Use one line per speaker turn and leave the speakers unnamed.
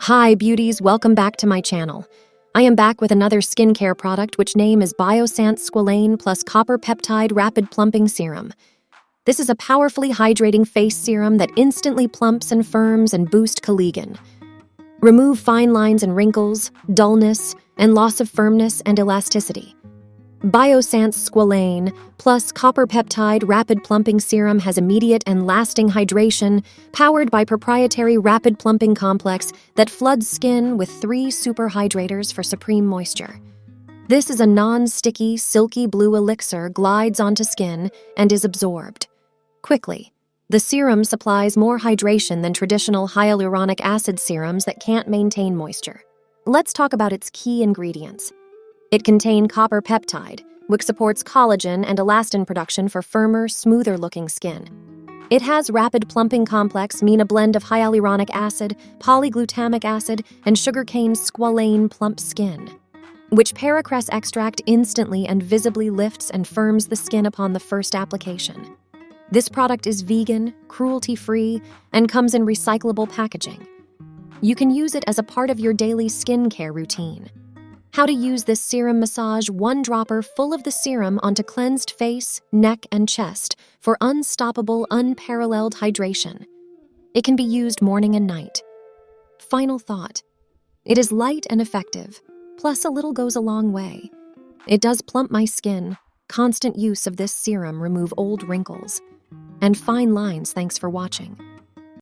Hi beauties, welcome back to my channel. I am back with another skincare product which name is Biossance Squalane plus copperpeptide rapid plumping serum. This is a powerfully hydrating face serum that instantly plumps and firms and boosts collagen. Remove fine lines and wrinkles, dullness, and loss of firmness and elasticity. Biossance Squalane plus copperpeptide rapid plumping serum has immediate and lasting hydration powered by proprietary rapid plumping complex that floods skin with 3 super hydrators for supreme moisture. This is a non-sticky, silky blue elixir glides onto skin and is absorbed quickly. The serum supplies more hydration than traditional hyaluronic acid serums that can't maintain moisture. Let's talk about its key ingredients. It contains copperpeptide, which supports collagen and elastin production for firmer, smoother-looking skin. It has rapid plumping complex, mean a blend of hyaluronic acid, polyglutamic acid, and sugarcane squalane plump skin, which paracress extract instantly and visibly lifts and firms the skin upon the first application. This product is vegan, cruelty-free, and comes in recyclable packaging. You can use it as a part of your daily skincare routine. How to use this serum: massage 1 dropper full of the serum onto cleansed face, neck, and chest for unstoppable, unparalleled hydration. It can be used morning and night. Final thought. It is light and effective, plus a little goes a long way. It does plump my skin. Constant use of this serum remove old wrinkles and fine lines. Thanks for watching.